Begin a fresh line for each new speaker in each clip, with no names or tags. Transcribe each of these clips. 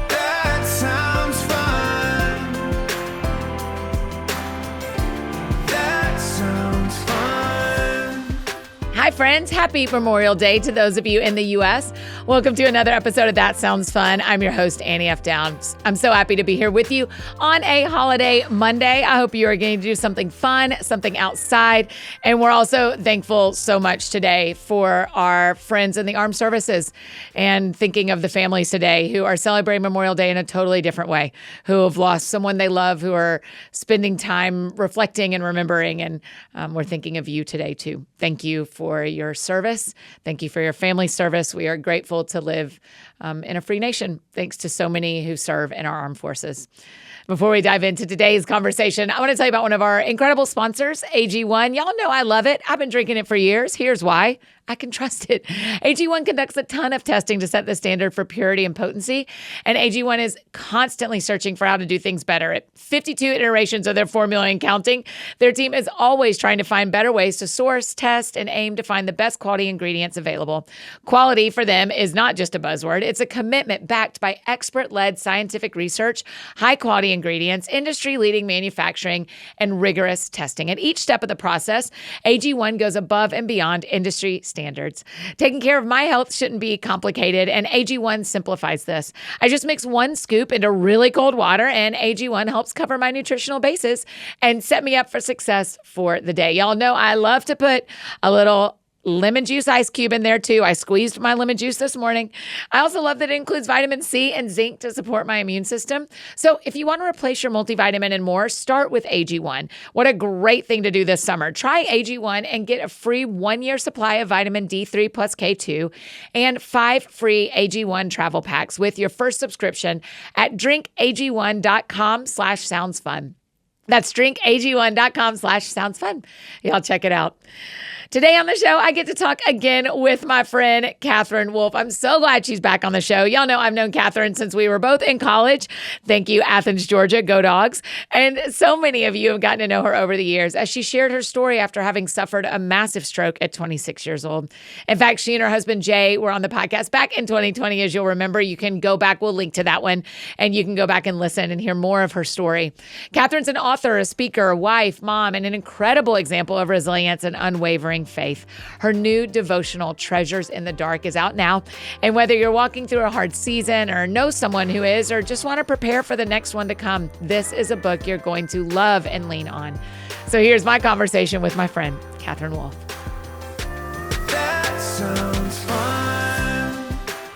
That sounds fun. That sounds fun.
Hi, friends. Happy Memorial Day to those of you in the U.S. Welcome to another episode of That Sounds Fun. I'm your host, Annie F. Downs. I'm so happy to be here with you on a holiday Monday. I hope you are going to do something fun, something outside. And we're also thankful so much today for our friends in the armed services and thinking of the families today who are celebrating Memorial Day in a totally different way, who have lost someone they love, who are spending time reflecting and remembering. And we're thinking of you today, too. Thank you for your service. Thank you for your family service. We are grateful to live in a free nation, thanks to so many who serve in our armed forces. Before we dive into today's conversation, I want to tell you about one of our incredible sponsors, AG1. Y'all know I love it. I've been drinking it for years. Here's why. I can trust it. AG1 conducts a ton of testing to set the standard for purity and potency, and AG1 is constantly searching for how to do things better. At 52 iterations of their formula and counting, their team is always trying to find better ways to source, test, and aim to find the best quality ingredients available. Quality for them is not just a buzzword. It's a commitment backed by expert-led scientific research, high-quality ingredients, industry-leading manufacturing, and rigorous testing. At each step of the process, AG1 goes above and beyond industry standards. Taking care of my health shouldn't be complicated, and AG1 simplifies this. I just mix one scoop into really cold water, and AG1 helps cover my nutritional bases and set me up for success for the day. Y'all know I love to put a little lemon juice ice cube in there too. I squeezed my lemon juice this morning. I also love that it includes vitamin C and zinc to support my immune system. So if you want to replace your multivitamin and more, start with AG1. What a great thing to do this summer. Try AG1 and get a free 1-year supply of vitamin D3 plus K2 and 5 free AG1 travel packs with your first subscription at drinkag1.com/soundsfun. That's drinkag1.com/soundsfun. Y'all check it out. Today on the show, I get to talk again with my friend, Katherine Wolf. I'm so glad she's back on the show. Y'all know I've known Katherine since we were both in college. Thank you, Athens, Georgia. Go Dogs. And so many of you have gotten to know her over the years as she shared her story after having suffered a massive stroke at 26 years old. In fact, she and her husband, Jay, were on the podcast back in 2020, as you'll remember. You can go back. We'll link to that one, and you can go back and listen and hear more of her story. Katherine's an author, a speaker, a wife, mom, and an incredible example of resilience and unwavering faith. Her new devotional, Treasures in the Dark, is out now. And whether you're walking through a hard season or know someone who is, or just want to prepare for the next one to come, this is a book you're going to love and lean on. So here's my conversation with my friend, Katherine Wolf.
That sounds fun.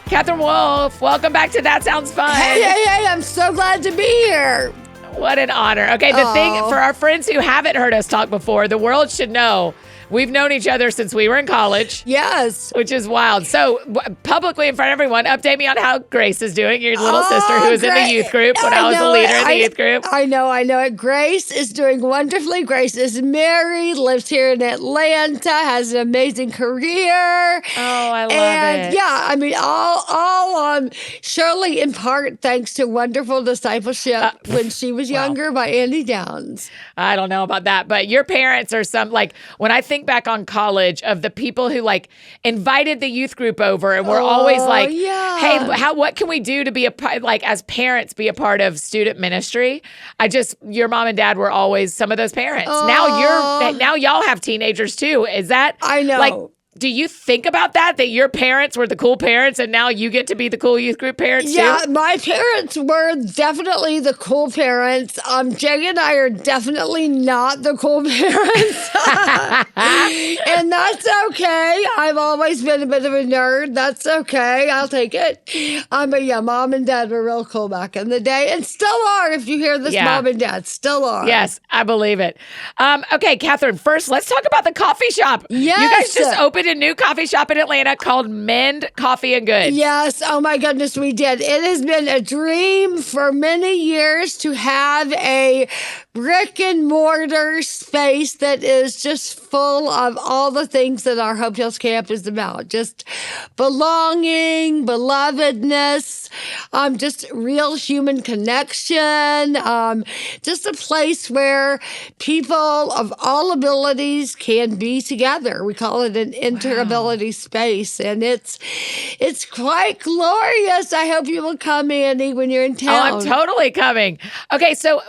Katherine Wolf, welcome back to That Sounds Fun.
Hey, I'm so glad to be here.
What an honor. Okay, the thing for our friends who haven't heard us talk before, the world should know we've known each other since we were in college.
Yes.
Which is wild. So publicly in front of everyone, update me on how Grace is doing, your little sister who was in the youth group when I was the leader in the youth group.
I know it. Grace is doing wonderfully. Grace is married, lives here in Atlanta, has an amazing career.
Oh, I love it.
And yeah, I mean, all surely in part thanks to wonderful discipleship when she was younger by Andy Downs.
I don't know about that, but your parents are when I think back on college of the people who invited the youth group over and were always hey, what can we do to be as parents, be a part of student ministry? Your mom and dad were always some of those parents. Now y'all have teenagers too. Is that?
I know.
Do you think about that your parents were the cool parents and now you get to be the cool youth group parents too?
Yeah, my parents were definitely the cool parents. Jay and I are definitely not the cool parents. And that's okay. I've always been a bit of a nerd. That's okay. I'll take it. But yeah, mom and dad were real cool back in the day and still are. If you hear this, mom and dad still are.
Yes, I believe it. Okay, Katherine, first, let's talk about the coffee shop.
Yes.
You guys just opened a new coffee shop in Atlanta called Mend Coffee and Goods.
Yes. Oh my goodness, we did. It has been a dream for many years to have a brick and mortar space that is just full of all the things that our Hope Hills camp is about. Just belonging, belovedness, just real human connection, just a place where people of all abilities can be together. We call it an interability space, and it's quite glorious. I hope you will come, Annie, when you're in town.
Oh, I'm totally coming. Okay, so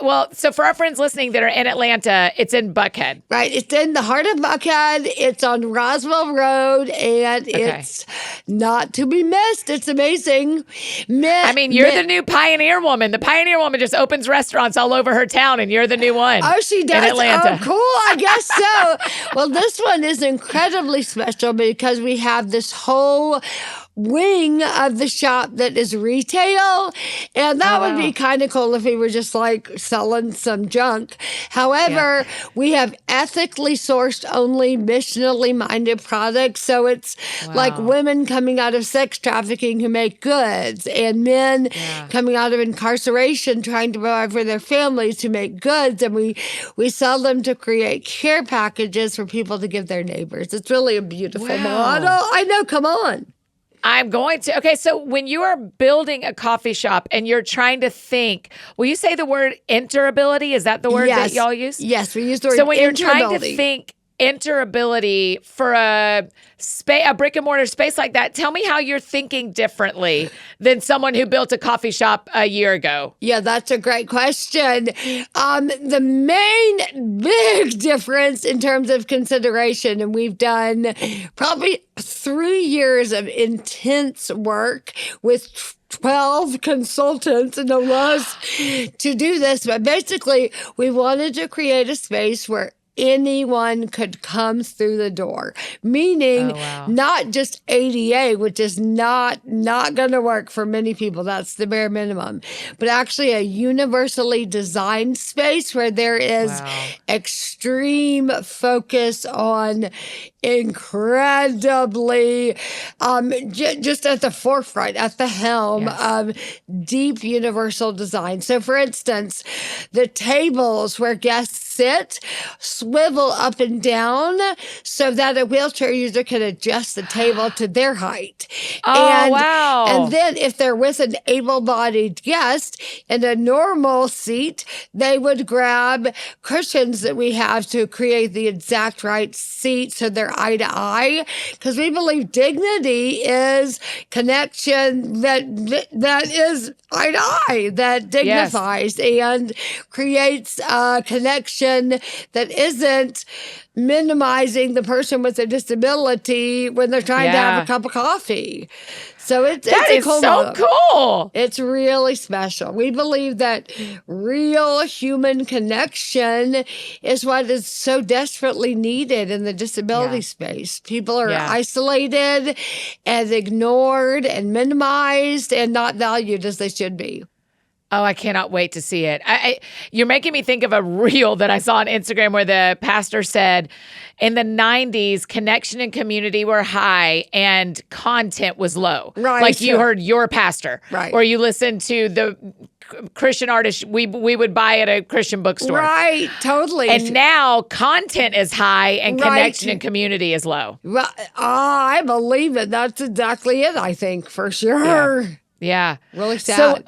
for our friends listening that are in Atlanta, it's in Buckhead.
Right. It's in the heart of Buckhead. It's on Roswell Road, and it's not to be missed. It's amazing.
You're the new pioneer woman. The pioneer woman just opens restaurants all over her town, and you're the new one.
Oh, she does?
In Atlanta.
Oh, cool. I guess so. Well, this one is incredibly special because we have this whole wing of the shop that is retail, and that would be kind of cool if we were just like selling some junk. However, we have ethically sourced, only missionally minded products, so it's like women coming out of sex trafficking who make goods, and men coming out of incarceration trying to provide for their families who make goods, and we sell them to create care packages for people to give their neighbors. It's really a beautiful model. I know, come on.
I'm going to. Okay, so when you are building a coffee shop and you're trying to think, will you say the word interability? Is that the word that y'all use?
Yes, we use the word
So when you're trying to
interability.
think interability for a brick and mortar space like that, tell me how you're thinking differently than someone who built a coffee shop a year ago.
Yeah, that's a great question. The main big difference in terms of consideration, and we've done probably 3 years of intense work with 12 consultants no less to do this. But basically, we wanted to create a space where anyone could come through the door, meaning not just ADA, which is not going to work for many people. That's the bare minimum, but actually a universally designed space where there is extreme focus on incredibly, just at the forefront, at the helm of deep universal design. So for instance, the tables where guests sit swivel up and down so that a wheelchair user can adjust the table to their height. And then if they're with an able-bodied guest in a normal seat, they would grab cushions that we have to create the exact right seat so they're eye to eye, because we believe dignity is connection that is eye to eye, that dignifies and creates a connection that isn't minimizing the person with a disability when they're trying to have a cup of coffee. So it's a cool model.
Cool.
It's really special. We believe that real human connection is what is so desperately needed in the disability space. People are isolated and ignored and minimized and not valued as they should be.
Oh, I cannot wait to see it. You're making me think of a reel that I saw on Instagram where the pastor said in the 90s, connection and community were high and content was low.
Right.
Like you heard your pastor.
Right.
Or you listened to the Christian artist we would buy at a Christian bookstore.
Right, totally.
And now content is high and connection and community is low.
Well, I believe it. That's exactly it, I think, for sure.
Yeah.
Really sad.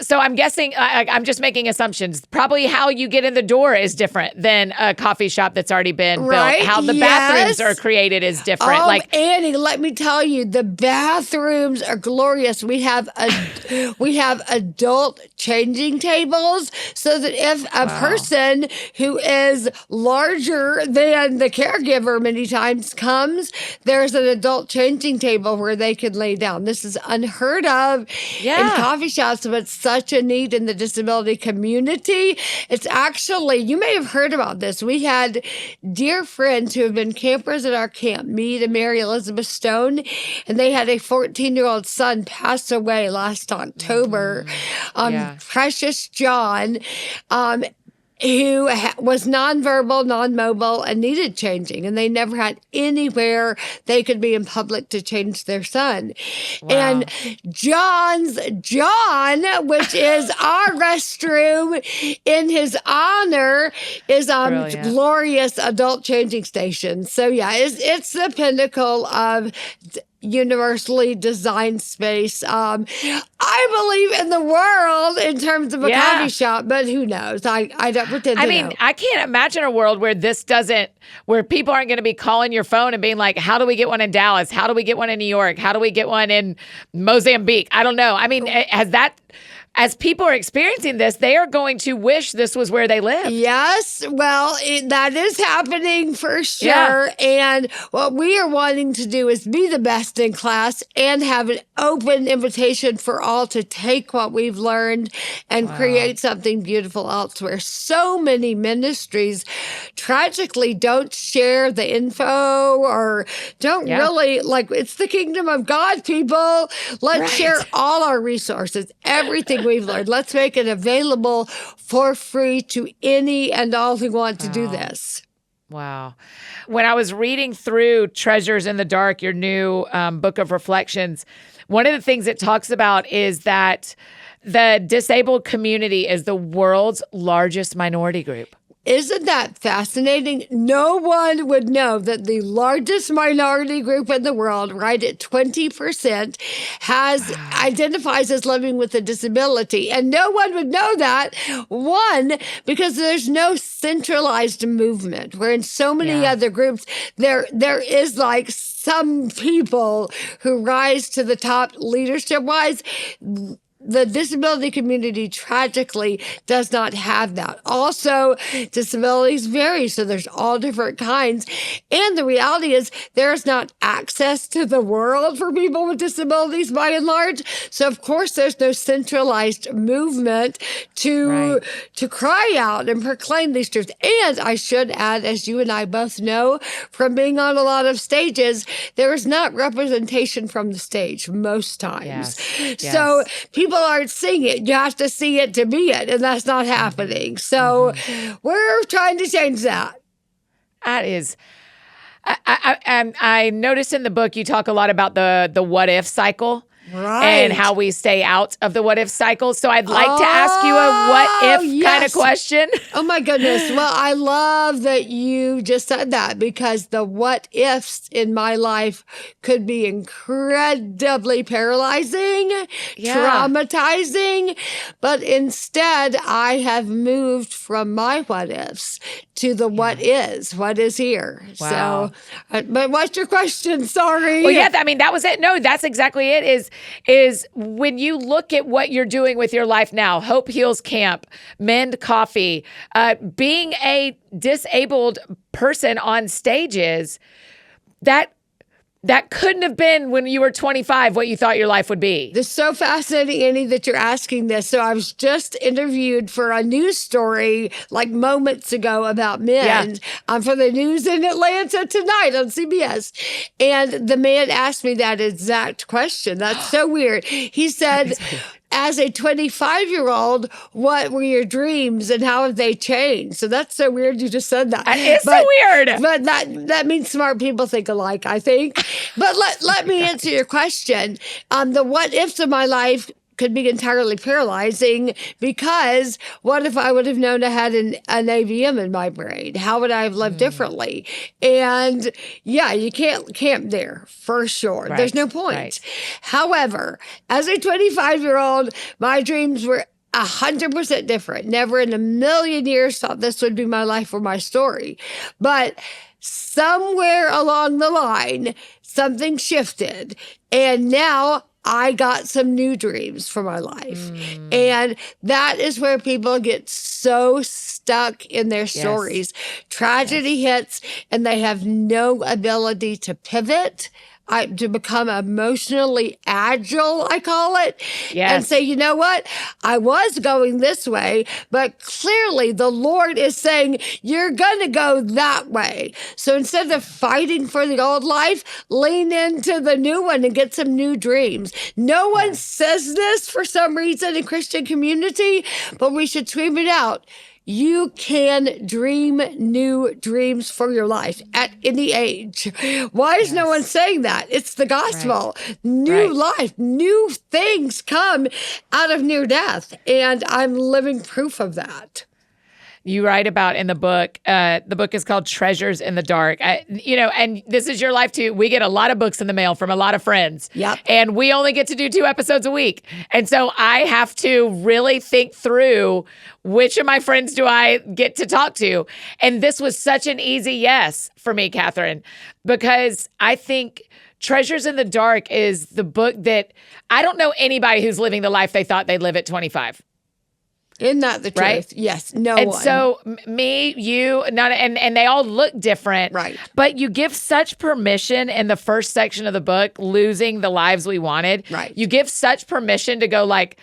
So I'm guessing, I'm just making assumptions. Probably how you get in the door is different than a coffee shop that's already been built. How the bathrooms are created is different.
Oh, Annie, let me tell you, the bathrooms are glorious. We have adult changing tables so that if a person who is larger than the caregiver many times comes, there's an adult changing table where they can lay down. This is unheard of in coffee shops, but it's such a need in the disability community. It's actually, you may have heard about this. We had dear friends who have been campers at our camp, me and Mary Elizabeth Stone, and they had a 14-year-old son pass away last October. Precious John. who was nonverbal, non-mobile, and needed changing, and they never had anywhere they could be in public to change their son.
Wow.
And John, which is our restroom in his honor, is
Brilliant.
glorious adult changing station. So yeah, it's the pinnacle of universally designed space. I believe in the world in terms of a coffee shop, but who knows? I don't pretend to know.
I can't imagine a world where where people aren't going to be calling your phone and being like, how do we get one in Dallas? How do we get one in New York? How do we get one in Mozambique? I don't know. I mean, as people are experiencing this, they are going to wish this was where they live.
Yes, well, that is happening for sure.
Yeah.
And what we are wanting to do is be the best in class and have an open invitation for all to take what we've learned and create something beautiful elsewhere. So many ministries tragically don't share the info or don't really, it's the kingdom of God, people. Let's share all our resources, everything we've learned. Let's make it available for free to any and all who want to do this.
Wow. When I was reading through Treasures in the Dark, your new book of reflections, one of the things it talks about is that the disabled community is the world's largest minority group.
Isn't that fascinating? No one would know that the largest minority group in the world, right at 20%, identifies as living with a disability. And no one would know that, one, because there's no centralized movement, where in so many other groups, there is like some people who rise to the top leadership-wise. The disability community tragically does not have that. Also, disabilities vary, so there's all different kinds. And the reality is there's not access to the world for people with disabilities by and large. So, of course, there's no centralized movement to cry out and proclaim these truths. And I should add, as you and I both know from being on a lot of stages, there is not representation from the stage most times. So people aren't seeing it. You have to see it to be it, and that's not happening. So we're trying to change that.
That is, I noticed in the book you talk a lot about the what if cycle. And how we stay out of the what if cycle. So I'd like to ask you a what if kind of question.
Oh my goodness. Well, I love that you just said that, because the what ifs in my life could be incredibly paralyzing, traumatizing. But instead, I have moved from my what ifs to the what is here.
Wow.
So, but what's your question? Sorry.
Well, I mean, that was it. No, that's exactly it. Is when you look at what you're doing with your life now, Hope Heals Camp, Mend Coffee, being a disabled person on stages, that couldn't have been when you were 25 what you thought your life would be.
This is so fascinating, Annie, that you're asking this. So I was just interviewed for a news story like moments ago about men for the news in Atlanta tonight on CBS. And the man asked me that exact question. That's so weird. He said, as a 25-year-old, what were your dreams and how have they changed? So that's so weird you just said that.
It's so weird.
But that means smart people think alike, I think. But let me answer your question. The what ifs of my life could be entirely paralyzing, because what if I would have known I had an AVM in my brain? How would I have lived differently? And you can't camp there for sure. There's no point. However, as a 25-year-old, my dreams were 100% different. Never in a million years thought this would be my life or my story. But somewhere along the line, something shifted. And now I got some new dreams for my life. And that is where people get so stuck in their stories. Tragedy hits and they have no ability to pivot, to become emotionally agile, I call it, and say, you know what? I was going this way, but clearly the Lord is saying, you're going to go that way. So instead of fighting for the old life, lean into the new one and get some new dreams. No one says this for some reason in Christian community, but we should scream it out. You can dream new dreams for your life at any age. Why is no one saying that? It's the gospel. New life, new things come out of near death. And I'm living proof of that.
You write about in the book is called Treasures in the Dark. And this is your life too. We get a lot of books in the mail from a lot of friends.
Yep.
And we only get to do 2 episodes a week. And so I have to really think through which of my friends do I get to talk to. And this was such an easy yes for me, Katherine, because I think Treasures in the Dark is the book that I don't know anybody who's living the life they thought they'd live at 25.
Isn't that the truth?
Right?
Yes. No
and
one.
So me, you, and they all look different.
Right.
But you give such permission in the first section of the book, Losing the Lives We Wanted.
Right.
You give such permission to go like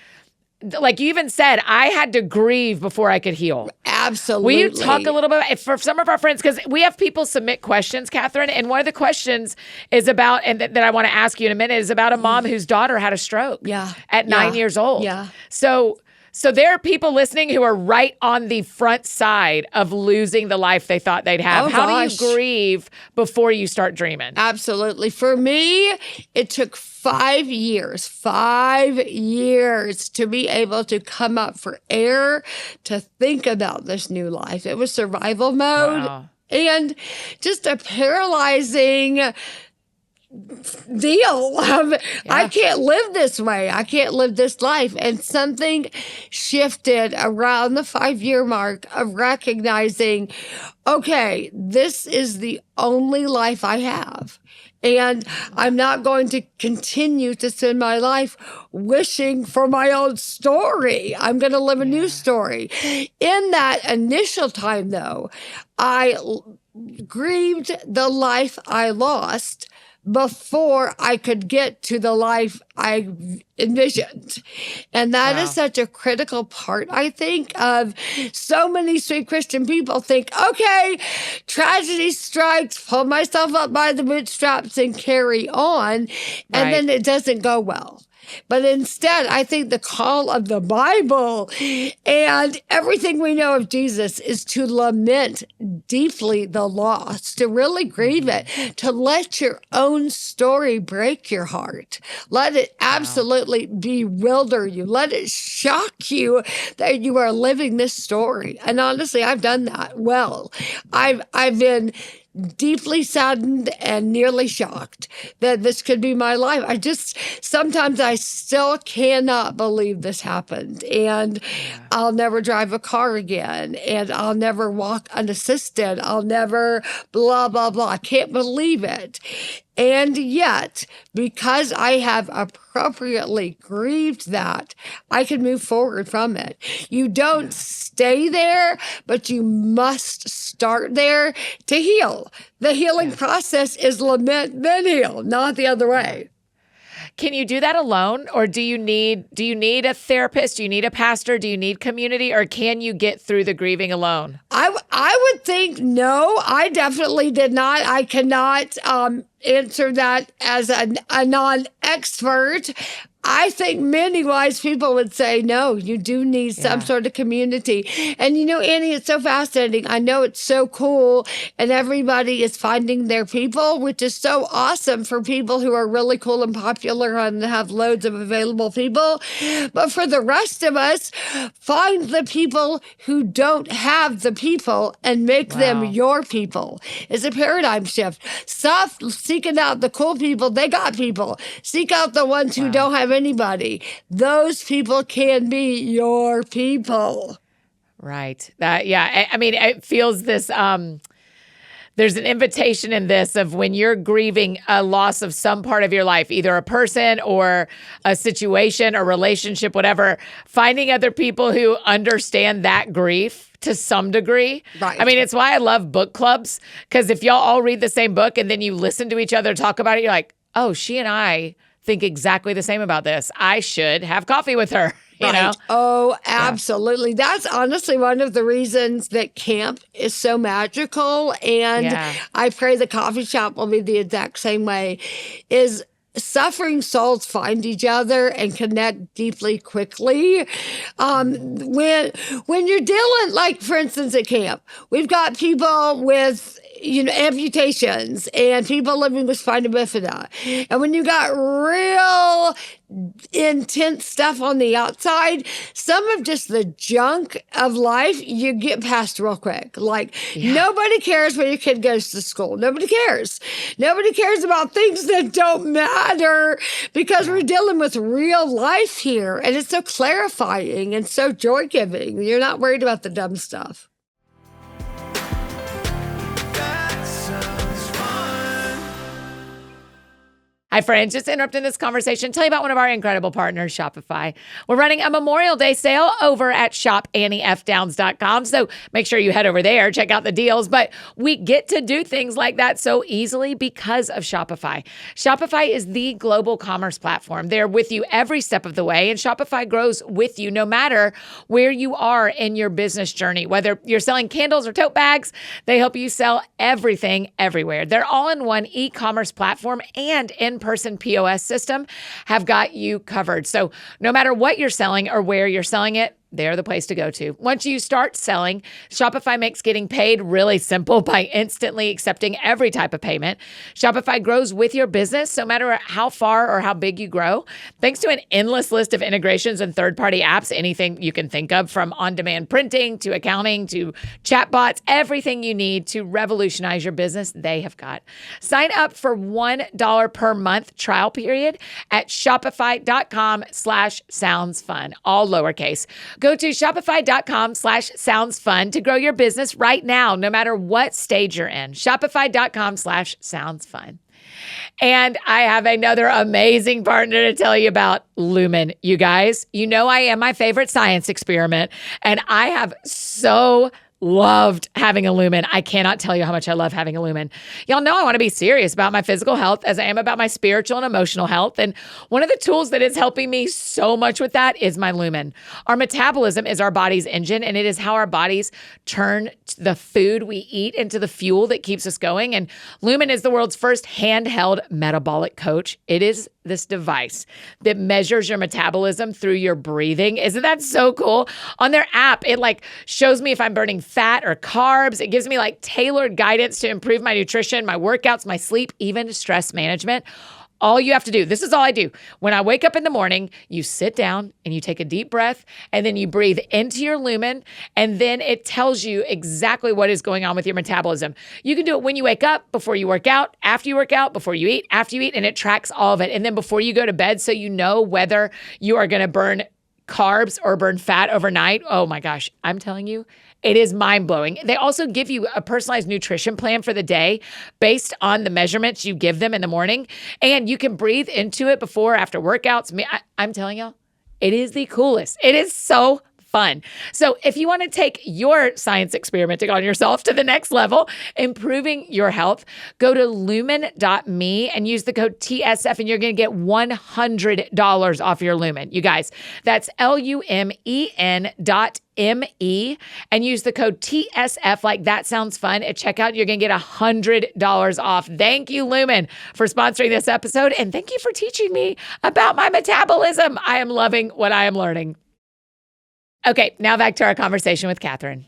you even said, I had to grieve before I could heal.
Absolutely.
Will you talk a little bit for some of our friends? Because we have people submit questions, Katherine, and one of the questions is about, and that I want to ask you in a minute, is about a mom whose daughter had a stroke. At 9 years old.
Yeah.
So there are people listening who are right on the front side of losing the life they thought they'd have. How do you grieve before you start dreaming?
Absolutely. For me, it took 5 years to be able to come up for air, to think about this new life. It was survival mode and just a paralyzing deal of I can't live this way. I can't live this life. And something shifted around the 5-year mark of recognizing, okay, this is the only life I have. And I'm not going to continue to spend my life wishing for my own story. I'm going to live a new story. In that initial time, though, I grieved the life I lost before I could get to the life I envisioned. And that is such a critical part, I think, of so many sweet Christian people think, okay, tragedy strikes, pull myself up by the bootstraps and carry on. And then it doesn't go well. But instead, I think the call of the Bible and everything we know of Jesus is to lament deeply the loss, to really grieve it, to let your own story break your heart. Let it absolutely bewilder you. Let it shock you that you are living this story. And honestly, I've done that well. I've been deeply saddened and nearly shocked that this could be my life. Sometimes I still cannot believe this happened. And I'll never drive a car again. And I'll never walk unassisted. I'll never blah, blah, blah. I can't believe it. And yet, because I have appropriately grieved that, I can move forward from it. You don't stay there, but you must start there to heal. The healing process is lament, then heal, not the other way.
Can you do that alone, or do you need a therapist? Do you need a pastor? Do you need community, or can you get through the grieving alone?
I would think no. I definitely did not. I cannot answer that as a non-expert. I think many wise people would say, no, you do need some sort of community. And Annie, it's so fascinating. I know it's so cool and everybody is finding their people, which is so awesome for people who are really cool and popular and have loads of available people. But for the rest of us, find the people who don't have the people and make them your people. It's a paradigm shift. Stop seeking out the cool people. They got people. Seek out the ones who don't have anybody. Those people can be your people.
Right. I mean, it feels this, there's an invitation in this of when you're grieving a loss of some part of your life, either a person or a situation or relationship, whatever, finding other people who understand that grief to some degree.
Right.
I mean, it's why I love book clubs, because if y'all all read the same book and then you listen to each other talk about it, you're like, oh, she and I think exactly the same about this. I should have coffee with her. You know?
Oh, absolutely. Yeah. That's honestly one of the reasons that camp is so magical. And I pray the coffee shop will be the exact same way, is suffering souls find each other and connect deeply quickly. When you're dealing, like for instance at camp, we've got people with amputations and people living with spina bifida. And when you got real intense stuff on the outside, some of just the junk of life you get past real quick. Like nobody cares when your kid goes to school. Nobody cares. Nobody cares about things that don't matter because we're dealing with real life here. And it's so clarifying and so joy-giving. You're not worried about the dumb stuff.
That sounds fun.
Hi, friends. Just interrupting this conversation. Tell you about one of our incredible partners, Shopify. We're running a Memorial Day sale over at shopanniefdowns.com. So make sure you head over there, check out the deals. But we get to do things like that so easily because of Shopify. Shopify is the global commerce platform. They're with you every step of the way, and Shopify grows with you no matter where you are in your business journey. Whether you're selling candles or tote bags, they help you sell everything everywhere. Their all-in-one e-commerce platform and in-person POS system have got you covered. So no matter what you're selling or where you're selling it, they're the place to go to. Once you start selling, Shopify makes getting paid really simple by instantly accepting every type of payment. Shopify grows with your business no matter how far or how big you grow. Thanks to an endless list of integrations and third-party apps, anything you can think of, from on-demand printing to accounting to chatbots, everything you need to revolutionize your business, they have got. Sign up for $1 per month trial period at shopify.com/soundsfun, all lowercase. Go to shopify.com/soundsfun to grow your business right now, no matter what stage you're in. Shopify.com/soundsfun. And I have another amazing partner to tell you about, Lumen. You guys, you know I am my favorite science experiment, and I have so loved having a Lumen. I cannot tell you how much I love having a Lumen. Y'all know I want to be serious about my physical health as I am about my spiritual and emotional health. And one of the tools that is helping me so much with that is my Lumen. Our metabolism is our body's engine, and it is how our bodies turn the food we eat into the fuel that keeps us going. And Lumen is the world's first handheld metabolic coach. It is this device that measures your metabolism through your breathing. Isn't that so cool? On their app, it shows me if I'm burning fat or carbs. It gives me tailored guidance to improve my nutrition, my workouts, my sleep, even stress management. All you have to do, this is all I do. When I wake up in the morning, you sit down and you take a deep breath, and then you breathe into your Lumen, and then it tells you exactly what is going on with your metabolism. You can do it when you wake up, before you work out, after you work out, before you eat, after you eat, and it tracks all of it. And then before you go to bed, so you know whether you are going to burn carbs or burn fat overnight. Oh my gosh, I'm telling you, it is mind-blowing. They also give you a personalized nutrition plan for the day based on the measurements you give them in the morning. And you can breathe into it before or after workouts. I'm telling y'all, it is the coolest. It is so fun. So if you want to take your science experimenting on yourself to the next level, improving your health, go to lumen.me and use the code TSF, and you're going to get $100 off your Lumen. You guys, that's LUMEN.me, and use the code TSF, like that sounds fun, at checkout. You're going to get $100 off. Thank you, Lumen, for sponsoring this episode, and thank you for teaching me about my metabolism. I am loving what I am learning. Okay, now back to our conversation with Katherine.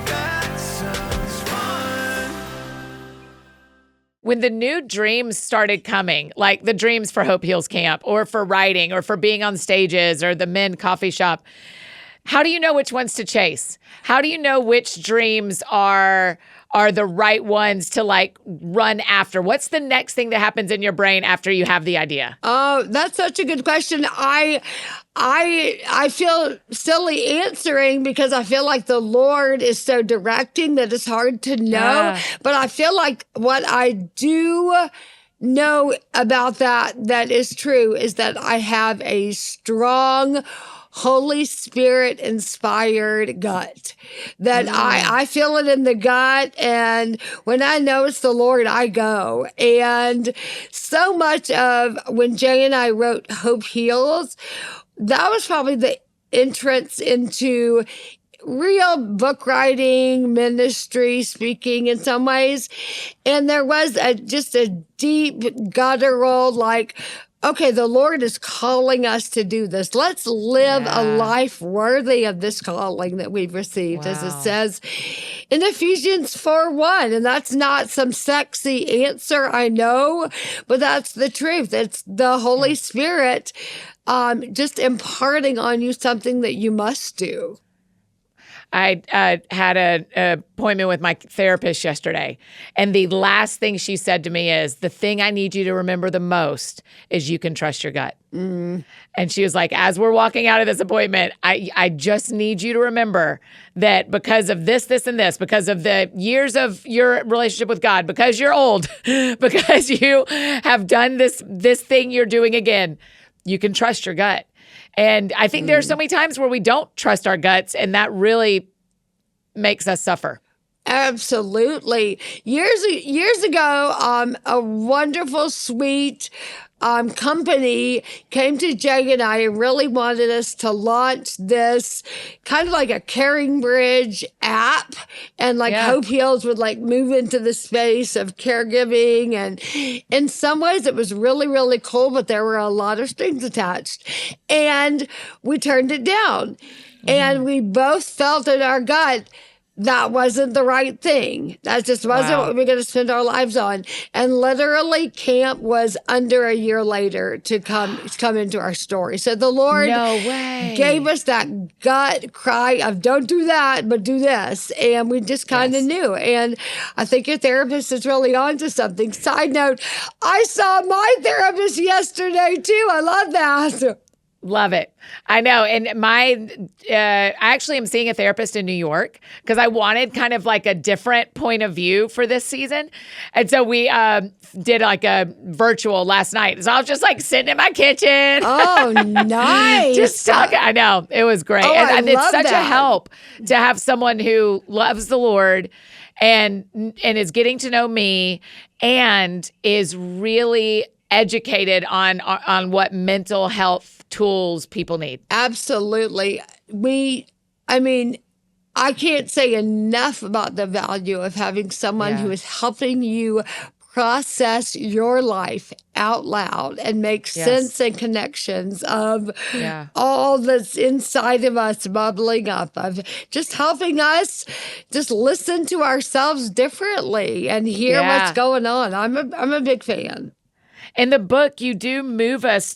That sounds fun.
When the new dreams started coming, like the dreams for Hope Heals Camp or for writing or for being on stages or the Men Coffee Shop, how do you know which ones to chase? How do you know which dreams are the right ones to run after? What's the next thing that happens in your brain after you have the idea?
Oh, that's such a good question. I feel silly answering because I feel like the Lord is so directing that it's hard to know.
Yeah.
But I feel like what I do know about that is true is that I have a strong Holy Spirit inspired gut, that I feel it in the gut. And when I know it's the Lord, I go. And so much of when Jay and I wrote Hope Heals, that was probably the entrance into real book writing, ministry, speaking in some ways. And there was just a deep guttural, like, okay, the Lord is calling us to do this. Let's live a life worthy of this calling that we've received, as it says in Ephesians 4:1. And that's not some sexy answer, I know, but that's the truth. It's the Holy Spirit just imparting on you something that you must do.
I had an appointment with my therapist yesterday, and the last thing she said to me is, the thing I need you to remember the most is you can trust your gut. And she was like, as we're walking out of this appointment, I just need you to remember that because of this, this, and this, because of the years of your relationship with God, because you're old, because you have done this thing you're doing again, you can trust your gut. And I think there are so many times where we don't trust our guts, and that really makes us suffer.
Absolutely. Years ago, a wonderful, sweet company came to Jay and I and really wanted us to launch this kind of like a Caring Bridge app, and like Hope Heals would like move into the space of caregiving. And in some ways it was really, really cool, but there were a lot of strings attached, and we turned it down. And we both felt in our gut that wasn't the right thing. That just wasn't what we were going to spend our lives on. And literally, camp was under a year later to come into our story. So the Lord gave us that gut cry of don't do that, but do this. And we just kind of knew. And I think your therapist is really onto something. Side note, I saw my therapist yesterday too. I love that.
Love it. I know. And I actually am seeing a therapist in New York because I wanted kind of like a different point of view for this season. And so we did like a virtual last night. So I was just like sitting in my kitchen.
Oh, nice.
Just talking. I know. It was great.
Oh,
and it's
love
such
that.
a help to have someone who loves the Lord and is getting to know me and is really educated on what mental health tools people need.
Absolutely. I can't say enough about the value of having someone who is helping you process your life out loud and make sense and connections of all that's inside of us bubbling up, of just helping us just listen to ourselves differently and hear what's going on. I'm a big fan.
In the book, you do move us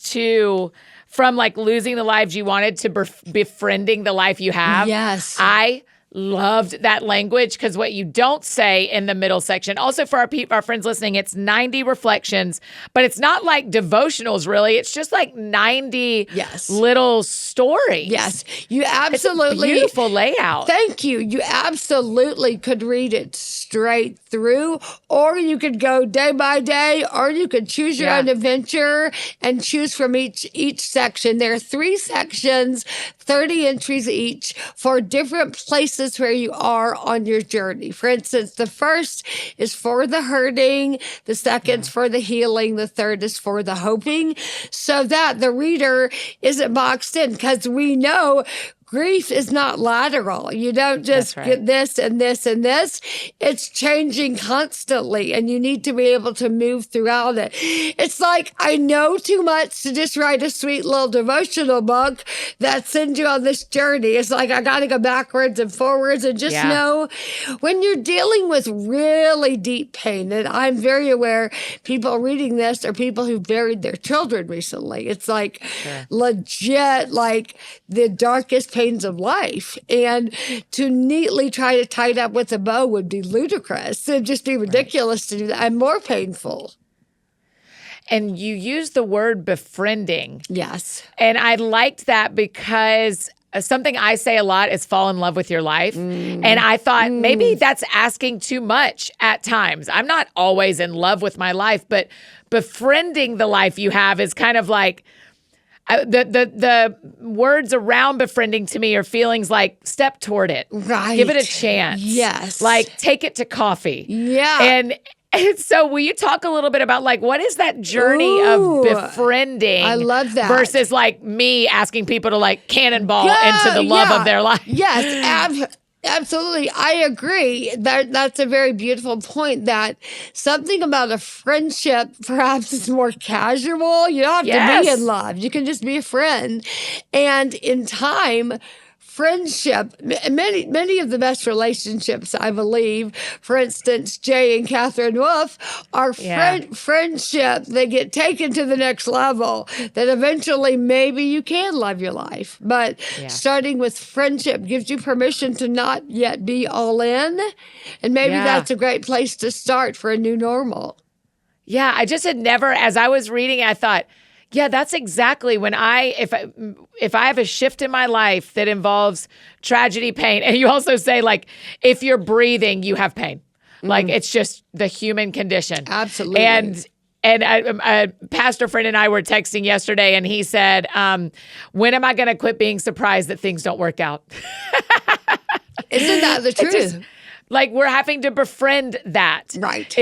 from like losing the lives you wanted to befriending the life you have.
Yes.
I loved that language because what you don't say in the middle section, also for our friends listening, it's 90 reflections, but it's not like devotionals really. It's just like 90 little stories.
Yes, you absolutely.
It's a beautiful layout.
Thank you. You absolutely could read it straight through, or you could go day by day, or you could choose your own adventure and choose from each section. There are 3 sections, 30 entries each for different places where you are on your journey. For instance, the first is for the hurting, the second's for the healing, the third is for the hoping, so that the reader isn't boxed in, because we know grief is not lateral. You don't just get this and this and this. It's changing constantly, and you need to be able to move throughout it. It's like, I know too much to just write a sweet little devotional book that sends you on this journey. It's like, I got to go backwards and forwards and just know when you're dealing with really deep pain, and I'm very aware people reading this are people who buried their children recently. It's like legit, like the darkest pains of life, and to neatly try to tie it up with a bow would be ludicrous. It'd just be ridiculous to do that, and more painful.
And you use the word befriending.
Yes.
And I liked that because something I say a lot is fall in love with your life. And I thought maybe that's asking too much at times. I'm not always in love with my life, but befriending the life you have is kind of like, the words around befriending to me are feelings like step toward it.
Right.
Give it a chance.
Yes.
Like take it to coffee.
Yeah.
And And so will you talk a little bit about like what is that journey
Ooh,
of befriending?
I love that.
Versus like me asking people to like cannonball
Yeah,
into the love
yeah.
of their life.
Yes, absolutely. I agree. That's a very beautiful point that something about a friendship perhaps is more casual. You don't have to be
Yes.
in love. You can just be a friend. And in time, friendship, many of the best relationships, I believe, for instance, Jay and Katherine Wolf, are
Yeah.
friendship that get taken to the next level, that eventually maybe you can love your life. But
Yeah.
starting with friendship gives you permission to not yet be all in. And maybe
Yeah.
that's a great place to start for a new normal.
Yeah, I just had never, as I was reading, I thought, yeah, that's exactly when if I have a shift in my life that involves tragedy, pain, and you also say like, if you're breathing, you have pain. Like it's just the human condition.
Absolutely.
And a pastor friend and I were texting yesterday, and he said, when am I going to quit being surprised that things don't work out?
Isn't that the
It's
truth?
just, like we're having to befriend that.
Right.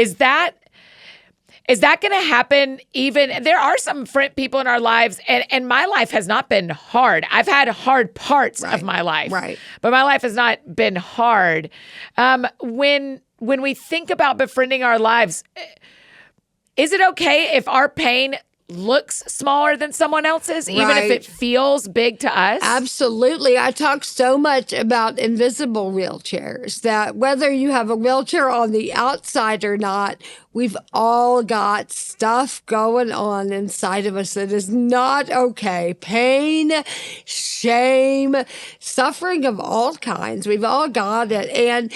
Is that going to happen even? There are some people in our lives, and my life has not been hard. I've had hard parts of my life.
Right.
But my life has not been hard. When we think about befriending our lives, is it okay if our pain looks smaller than someone else's, even if
Right.
it feels big to us?
Absolutely. I talk so much about invisible wheelchairs that whether you have a wheelchair on the outside or not, we've all got stuff going on inside of us that is not okay. Pain, shame, suffering of all kinds. We've all got it. And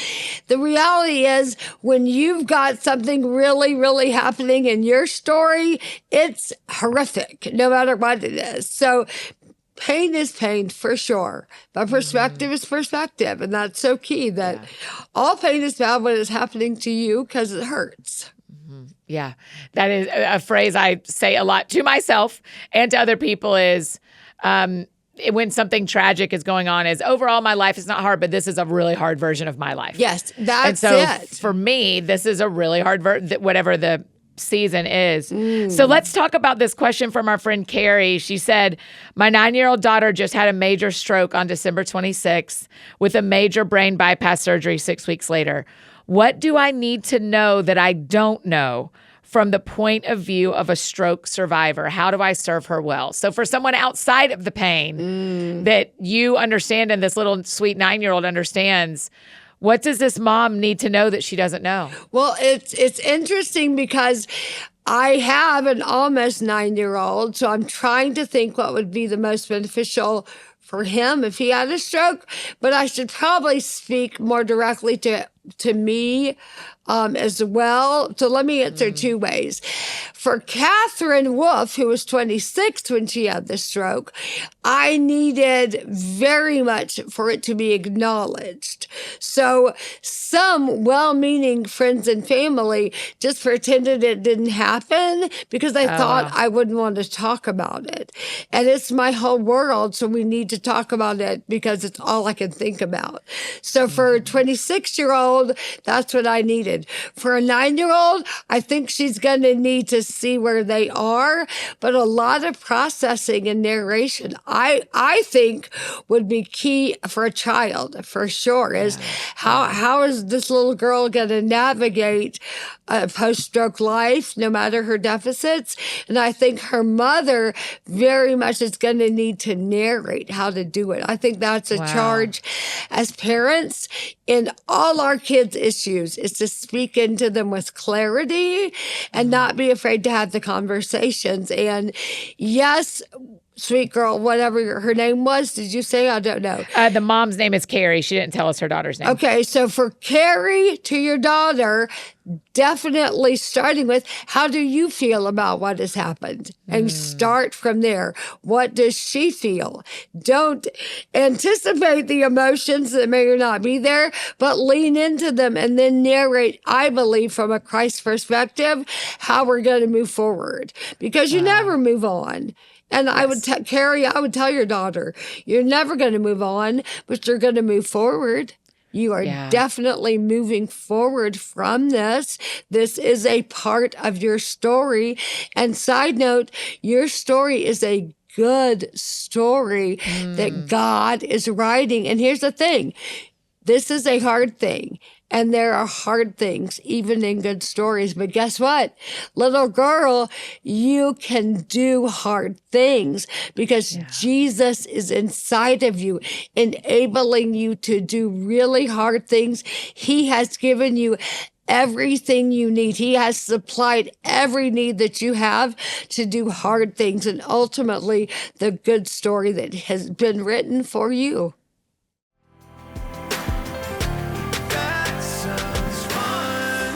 the reality is, when you've got something really, really happening in your story, it's horrific, no matter what it is. So pain is pain for sure, but perspective is perspective. And that's so key that all pain is bad when it's happening to you because it hurts.
Yeah, that is a phrase I say a lot to myself and to other people is when something tragic is going on is overall my life is not hard, but this is a really hard version of my life.
Yes,
And
that's
so
it.
for me, this is a really hard whatever the season is. So let's talk about this question from our friend Carrie. She said, my 9-year-old daughter just had a major stroke on December 26th with a major brain bypass surgery 6 weeks later. What do I need to know that I don't know from the point of view of a stroke survivor? How do I serve her well? So for someone outside of the pain that you understand and this little sweet 9-year-old understands, what does this mom need to know that she doesn't know?
Well, it's interesting because I have an almost 9-year-old, so I'm trying to think what would be the most beneficial for him if he had a stroke. But I should probably speak more directly to me as well. So let me answer two ways. For Katherine Wolf, who was 26 when she had the stroke, I needed very much for it to be acknowledged. So some well-meaning friends and family just pretended it didn't happen because they thought I wouldn't want to talk about it. And it's my whole world, so we need to talk about it because it's all I can think about. So for a 26-year-old, that's what I needed. For a 9-year-old, I think she's going to need to see where they are, but a lot of processing and narration, I think would be key for a child, for sure, is how is this little girl going to navigate a post-stroke life, no matter her deficits? And I think her mother very much is going to need to narrate how to do it. I think that's a charge as parents in all our kids' issues, is to speak into them with clarity and not be afraid to have the conversations. And yes, sweet girl, whatever her name was, did you say? I don't know.
The mom's name is Carrie. She didn't tell us her daughter's name.
Okay, so for Carrie, to your daughter, definitely starting with, how do you feel about what has happened? And start from there. What does she feel? Don't anticipate the emotions that may or not be there, but lean into them and then narrate, I believe, from a Christ perspective, how we're going to move forward. Because you never move on. And I would Carrie, I would tell your daughter, you're never going to move on, but you're going to move forward. You are
Yeah.
definitely moving forward from this. This is a part of your story. And side note, your story is a good story that God is writing. And here's the thing. This is a hard thing. And there are hard things, even in good stories. But guess what? Little girl, you can do hard things because Jesus is inside of you, enabling you to do really hard things. He has given you everything you need. He has supplied every need that you have to do hard things, and ultimately the good story that has been written for you.
That sounds fun.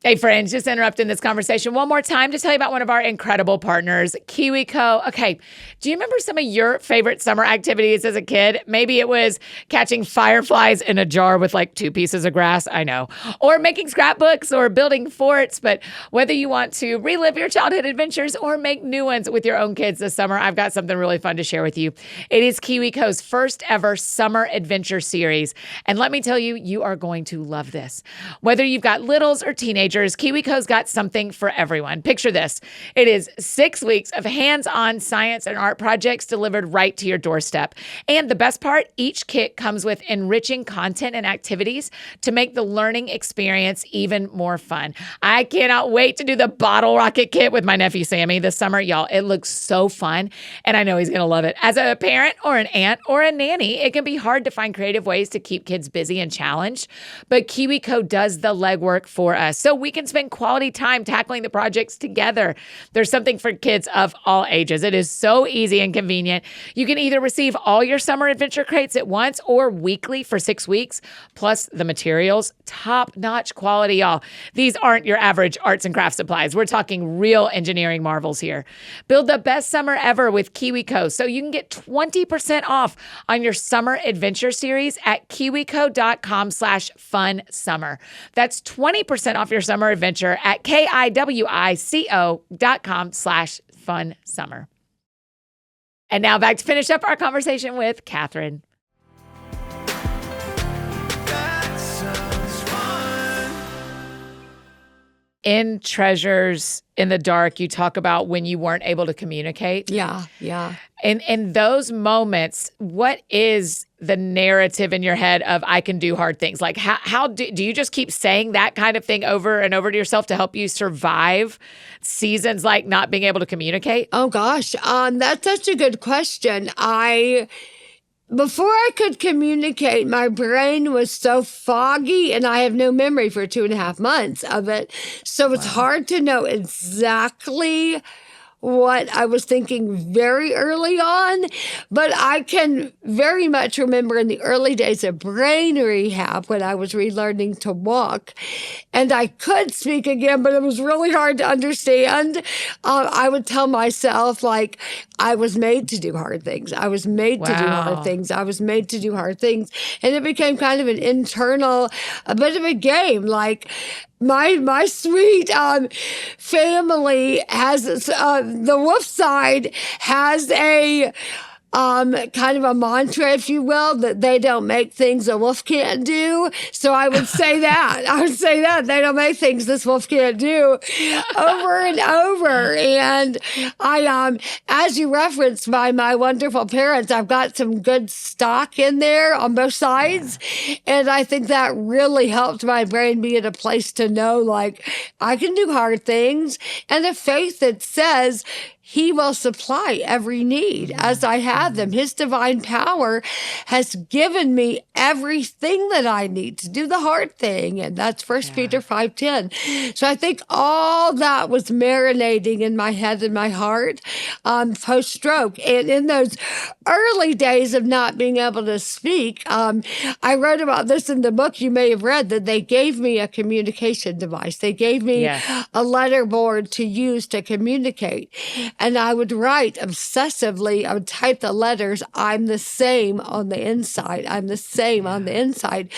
Hey, friends, just interrupting this conversation one more time to tell you about one of our incredible partners, KiwiCo. Okay, do you remember some of your favorite summer activities as a kid? Maybe it was catching fireflies in a jar with like 2 pieces of grass, I know, or making scrapbooks or building forts. But whether you want to relive your childhood adventures or make new ones with your own kids this summer, I've got something really fun to share with you. It is KiwiCo's first ever summer adventure series. And let me tell you, you are going to love this. Whether you've got littles or teenagers, KiwiCo's got something for everyone. Picture this. It is 6 weeks of hands-on science and art projects delivered right to your doorstep. And the best part, each kit comes with enriching content and activities to make the learning experience even more fun. I cannot wait to do the bottle rocket kit with my nephew Sammy this summer. Y'all, it looks so fun, and I know he's going to love it. As a parent or an aunt or a nanny, it can be hard to find creative ways to keep kids busy and challenged, but KiwiCo does the legwork for us, so we can spend quality time tackling the projects together. There's something for kids of all ages. It is so easy and convenient. You can either receive all your summer adventure crates at once or weekly for 6 weeks, plus the materials, top-notch quality, y'all. These aren't your average arts and crafts supplies. We're talking real engineering marvels here. Build the best summer ever with KiwiCo, so you can get 20% off on your summer adventure series at kiwico.com/fun summer. That's 20% off your summer adventure at kiwico.com/fun summer. And now back to finish up our conversation with Katherine.
That sounds fun.
In Treasures in the Dark, you talk about when you weren't able to communicate.
Yeah.
In those moments, what is the narrative in your head of I can do hard things? Like how do you just keep saying that kind of thing over and over to yourself to help you survive seasons like not being able to communicate?
Oh gosh, that's such a good question. Before I could communicate, my brain was so foggy and I have no memory for 2.5 months of it. So it's hard to know exactly what I was thinking very early on, but I can very much remember in the early days of brain rehab when I was relearning to walk and I could speak again, but it was really hard to understand. I would tell myself like I was made to do hard things. I was made to do hard things. I was made to do hard things. And it became kind of an internal, a bit of a game. Like my sweet family has the Wolf side has a kind of a mantra, if you will, that they don't make things a wolf can't do. So I would say that. They don't make things this wolf can't do over and over. And I, as you referenced by my wonderful parents, I've got some good stock in there on both sides. And I think that really helped my brain be in a place to know, like, I can do hard things. And a faith that says, He will supply every need as I have them. His divine power has given me everything that I need to do the hard thing. And that's 1 Peter 5:10. So I think all that was marinating in my head and my heart post-stroke. And in those early days of not being able to speak, I wrote about this in the book you may have read, that they gave me a communication device. They gave me a letter board to use to communicate. and I would write obsessively. I would type the letters, I'm the same on the inside. I'm the same on the inside.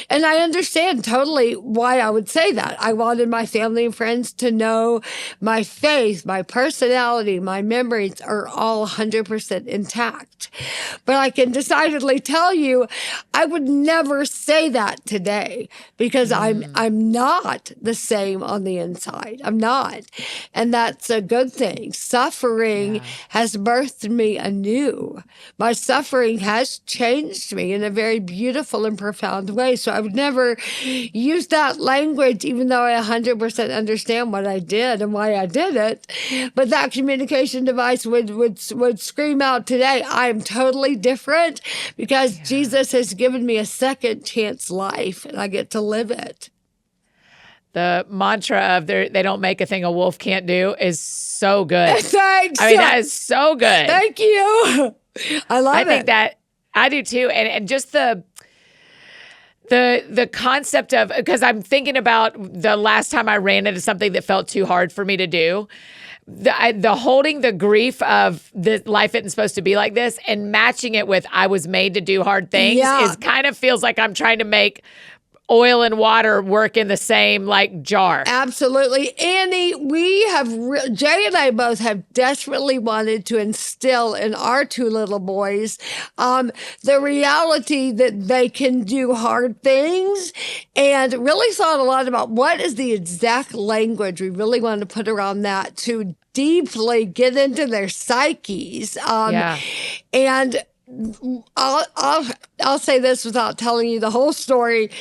And I understand totally why I would say that. I wanted my family and friends to know my faith, my personality, my memories are all 100% intact. But I can decidedly tell you, I would never say that today because I'm not the same on the inside. I'm not. And that's a good thing. Suffering has birthed me anew. My suffering has changed me in a very beautiful and profound way. So I would never use that language, even though I 100% understand what I did and why I did it. But that communication device would scream out today, I'm totally different because Jesus has given me a second chance life and I get to live it.
The mantra of they don't make a thing a wolf can't do is so good.
Thanks.
I mean, that is so good.
Thank you. I love it.
I think that I do too. And just the concept of, because I'm thinking about the last time I ran into something that felt too hard for me to do. The holding the grief of the life isn't supposed to be like this and matching it with I was made to do hard things is kind of feels like I'm trying to make oil and water work in the same like jar.
Absolutely. Annie, Jay and I both have desperately wanted to instill in our two little boys the reality that they can do hard things and really thought a lot about what is the exact language we really want to put around that to deeply get into their psyches. And I'll say this without telling you the whole story.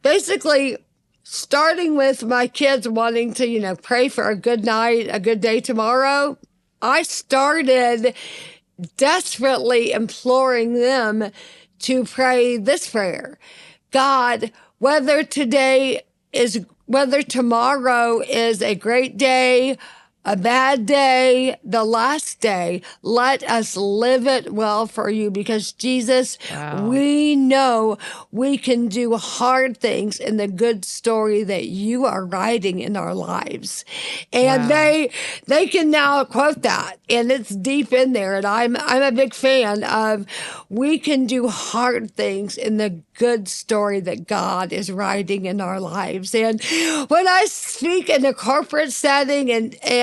Basically, starting with my kids wanting to, pray for a good night, a good day tomorrow, I started desperately imploring them to pray this prayer. God, whether tomorrow is a great day, a bad day, the last day, let us live it well for you because Jesus, we know we can do hard things in the good story that you are writing in our lives. And they can now quote that and it's deep in there. And I'm a big fan of we can do hard things in the good story that God is writing in our lives. And when I speak in a corporate setting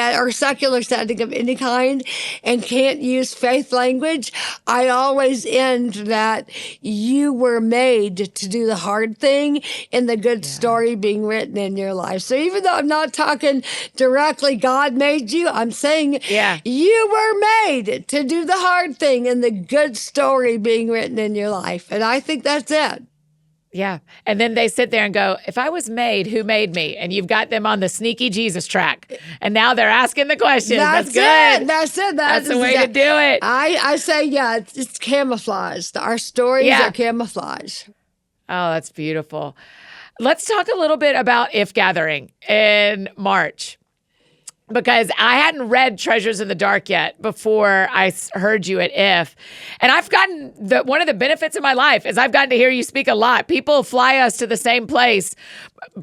or secular setting of any kind and can't use faith language, I always end that you were made to do the hard thing in the good story being written in your life. So even though I'm not talking directly, God made you, I'm saying you were made to do the hard thing in the good story being written in your life. And I think that's it.
Yeah. And then they sit there and go, if I was made, who made me? And you've got them on the sneaky Jesus track. And now they're asking the questions. That's good.
That's it.
That's the way to do it.
I say, it's camouflage. Our stories are camouflage.
Oh, that's beautiful. Let's talk a little bit about If Gathering in March. Because I hadn't read Treasures in the Dark yet before I heard you at If. And I've gotten, one of the benefits of my life is I've gotten to hear you speak a lot. People fly us to the same place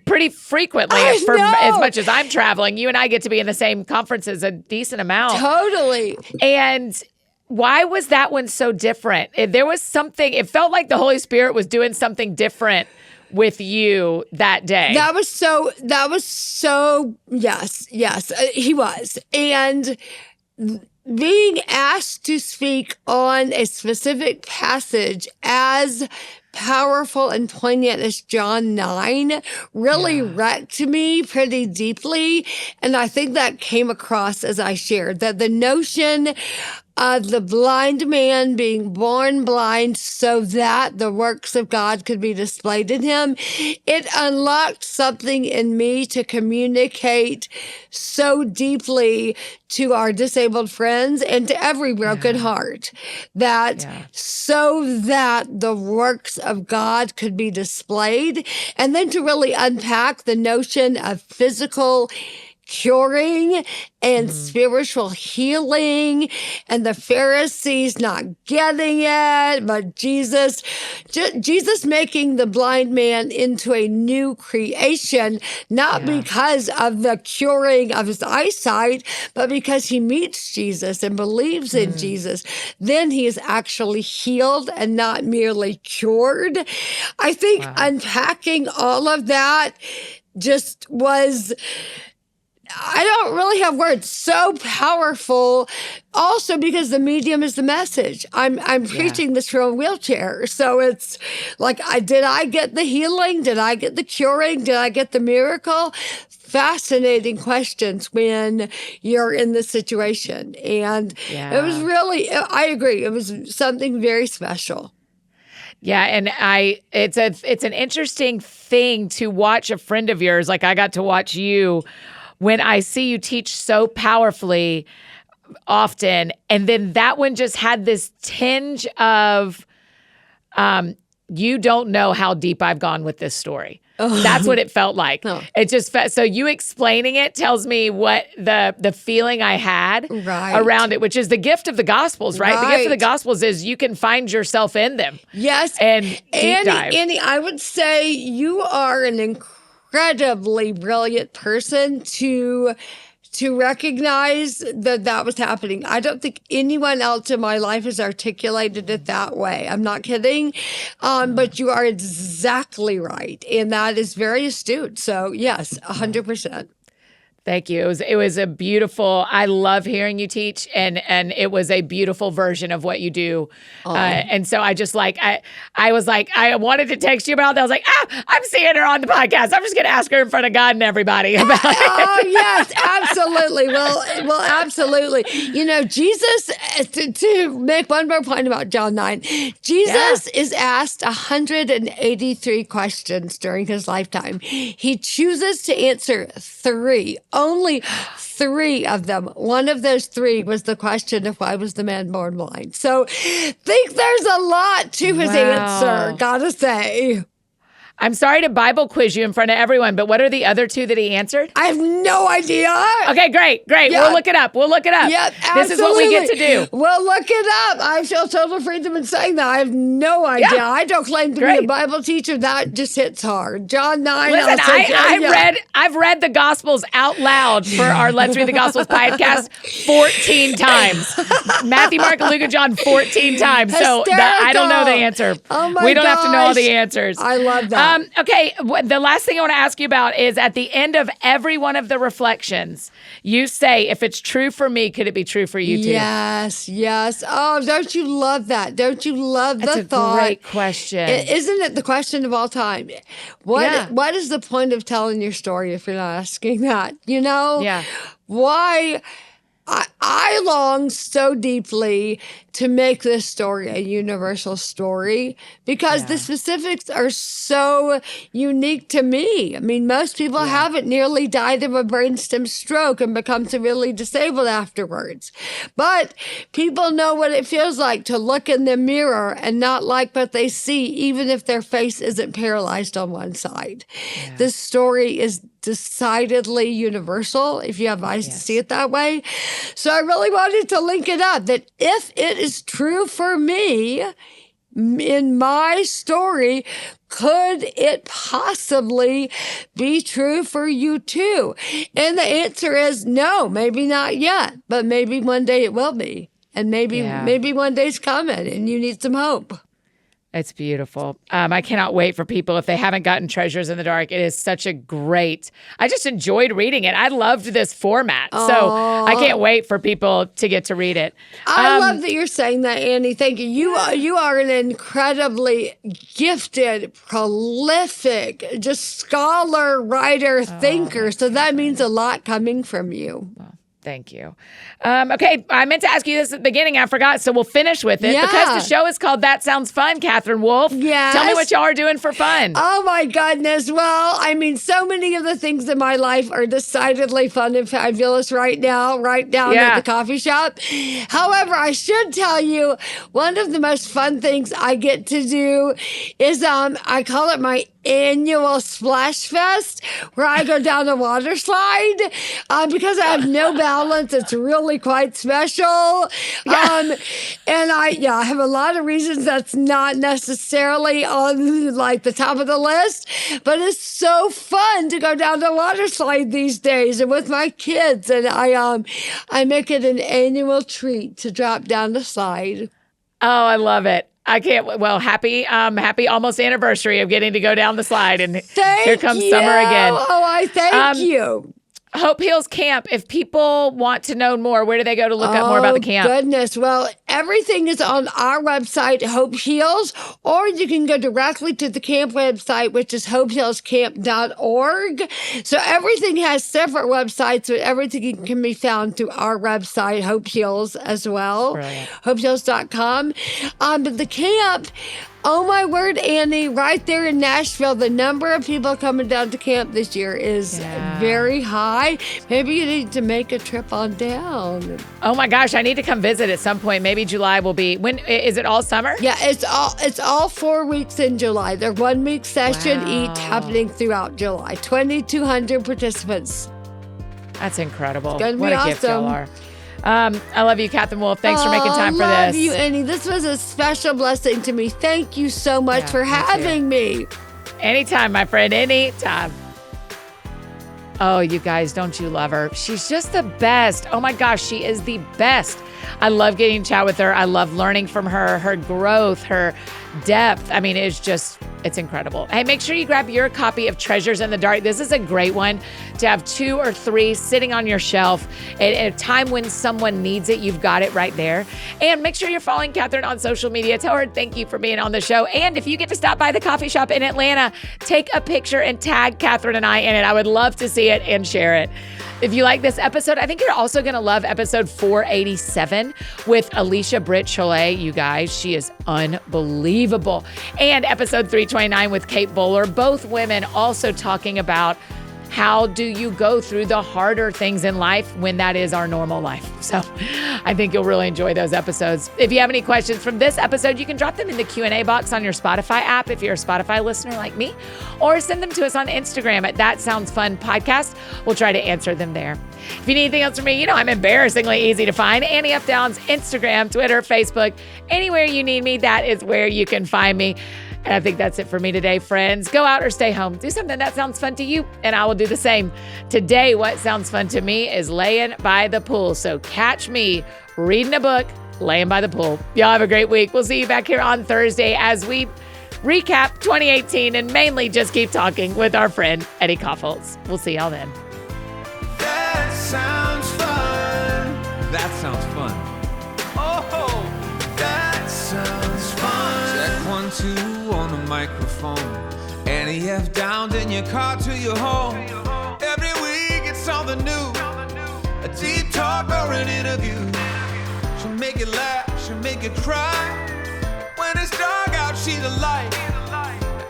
pretty frequently for as much as I'm traveling. You and I get to be in the same conferences a decent amount.
Totally.
And why was that one so different? There was something, it felt like the Holy Spirit was doing something different with you that day. That was so, yes, he was. And being asked to speak on a specific passage as powerful and poignant as John 9 really wrecked me pretty deeply. And I think that came across as I shared that the notion of the blind man being born blind so that the works of God could be displayed in him, it unlocked something in me to communicate so deeply to our disabled friends and to every broken heart that so that the works of God could be displayed, and then to really unpack the notion of physical
curing and spiritual healing, and the Pharisees not getting it, but Jesus making the blind man into a new creation, not because of the curing of his eyesight, but because he meets Jesus and believes in Jesus. Then he is actually healed and not merely cured. I think unpacking all of that just was, I don't really have words, so powerful. Also because the medium is the message. I'm preaching this from a wheelchair. So it's like, did I get the healing? Did I get the curing? Did I get the miracle? Fascinating questions when you're in this situation. And it was really, I agree, it was something very special.
Yeah, and it's an interesting thing to watch a friend of yours, like I got to watch you, when I see you teach so powerfully often, and then that one just had this tinge of, you don't know how deep I've gone with this story. That's what it felt like. It just so you explaining it tells me what the feeling I had around it, which is the gift of the Gospels, right? The gift of the Gospels is you can find yourself in them.
Yes.
And deep dive.
Annie, I would say you are an incredibly brilliant person to recognize that was happening. I don't think anyone else in my life has articulated it that way. I'm not kidding. But you are exactly right. And that is very astute. So yes, 100%.
Thank you. It was a beautiful, I love hearing you teach, and it was a beautiful version of what you do. And so I just I was like, I wanted to text you about that. I was like, I'm seeing her on the podcast. I'm just going to ask her in front of God and everybody about it.
Oh, yes, absolutely. Well, absolutely. You know, Jesus, to make one more point about John 9, Jesus is asked 183 questions during his lifetime. He chooses to answer 3. Only 3 of them. One of those 3 was the question of why was the man born blind. So think there's a lot to his answer, gotta say.
I'm sorry to Bible quiz you in front of everyone, but what are the other 2 that he answered?
I have no idea.
Okay, great.
Yeah.
We'll look it up.
Yep,
this is what we get to do.
We'll look it up. I feel total freedom in saying that. I have no idea.
Yeah.
I don't claim to be a Bible teacher. That just hits hard. John 9.
Listen, I've read the Gospels out loud for our Let's Read the Gospels podcast 14 times. Matthew, Mark, Luke, and John 14 times. So I don't know the answer.
Oh my
We don't have to know all the
gosh.
answers.
I love that.
Okay, the last thing I want to ask you about is at the end of every one of the reflections, you say, if it's true for me, could it be true for you too?
Yes. Oh, don't you love that? Don't you love
That's
the
a
thought?
great question.
Isn't it the question of all time? What is the point of telling your story if you're not asking that? You know?
Yeah.
Why? I long so deeply to make this story a universal story because the specifics are so unique to me. I mean, most people haven't nearly died of a brainstem stroke and become severely disabled afterwards. But people know what it feels like to look in the mirror and not like what they see, even if their face isn't paralyzed on one side. Yeah. This story is decidedly universal if you have eyes to see it that way. So I really wanted to link it up that if it is true for me in my story, could it possibly be true for you too? And the answer is no, maybe not yet, but maybe one day it will be. And maybe one day's coming and you need some hope.
It's beautiful. I cannot wait for people, if they haven't gotten Treasures in the Dark, it is such a great, I just enjoyed reading it. I loved this format. So I can't wait for people to get to read it.
I love that you're saying that, Annie. Thank you. You are an incredibly gifted, prolific, just scholar, writer, thinker. So that means a lot coming from you.
Well, thank you. Okay, I meant to ask you this at the beginning. I forgot, so we'll finish with it.
Yeah.
Because the show is called That Sounds Fun, Katherine Wolf.
Yes.
Tell me what y'all are doing for fun.
Oh, my goodness. Well, I mean, so many of the things in my life are decidedly fun and fabulous right now, right down at the coffee shop. However, I should tell you, one of the most fun things I get to do is I call it my annual Splash Fest where I go down a water slide. Because I have no balance, it's really quite special. And I have a lot of reasons that's not necessarily on like the top of the list, but it's so fun to go down the water slide these days and with my kids. And I make it an annual treat to drop down the slide.
Oh, I love it. I can't. Well, happy almost anniversary of getting to go down the slide. And here comes summer again.
Oh, I thank you.
Hope Heals Camp. If people want to know more, where do they go to look up more about the camp?
Goodness. Well, everything is on our website, Hope Heals, or you can go directly to the camp website, which is hopehealscamp.org. So everything has separate websites, but everything can be found through our website, Hope Heals, as well.
Brilliant.
Hopeheals.com. But the camp, oh my word, Annie, right there in Nashville, the number of people coming down to camp this year is very high. Maybe you need to make a trip on down.
Oh my gosh, I need to come visit at some point. Maybe July will be. When is it all summer?
Yeah, it's all 4 week in July. They're 1 week session each happening throughout July. 2,200 participants.
That's incredible.
It's gonna be
what a gift y'all are. I love you, Katherine Wolf. Thanks for making time for this.
I love you, Annie. This was a special blessing to me. Thank you so much for having me.
Anytime, my friend. Anytime. Oh, you guys, don't you love her? She's just the best. Oh my gosh, she is the best. I love getting to chat with her. I love learning from her, her growth, her depth. I mean, it's incredible. Hey, make sure you grab your copy of Treasures in the Dark. This is a great one to have 2 or 3 sitting on your shelf at a time when someone needs it. You've got it right there. And make sure you're following Katherine on social media. Tell her thank you for being on the show. And if you get to stop by the coffee shop in Atlanta, take a picture and tag Katherine and I in it. I would love to see it and share it. If you like this episode, I think you're also going to love episode 487 with Alicia Britt Cholet. You guys, she is unbelievable. And episode 329 with Kate Bowler, both women also talking about how do you go through the harder things in life when that is our normal life. So I think you'll really enjoy those episodes. If you have any questions from this episode, you can drop them in the Q&A box on your Spotify app if you're a Spotify listener like me, or send them to us on Instagram at That Sounds Fun Podcast. We'll try to answer them there. If you need anything else from me, you know I'm embarrassingly easy to find. Annie F. Downs, Instagram, Twitter, Facebook, anywhere you need me, that is where you can find me. And I think that's it for me today, friends. Go out or stay home. Do something that sounds fun to you, and I will do the same. Today, what sounds fun to me is laying by the pool. So catch me reading a book, laying by the pool. Y'all have a great week. We'll see you back here on Thursday as we recap 2018 and mainly just keep talking with our friend, Eddie Kaufholz. We'll see y'all then.
That sounds fun.
That sounds fun.
Oh, that sounds fun.
Check 1, 2 on the microphone. Annie F. Downs in your car to your home. Every week it's something new. A deep talk or an interview. She'll make you laugh, she'll make you cry. When it's dark out, she's a light.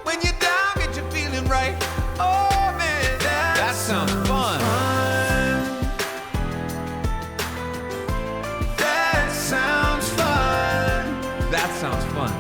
When you're down, get you feeling right. Oh man, that sounds fun.
That sounds fun.
That sounds fun.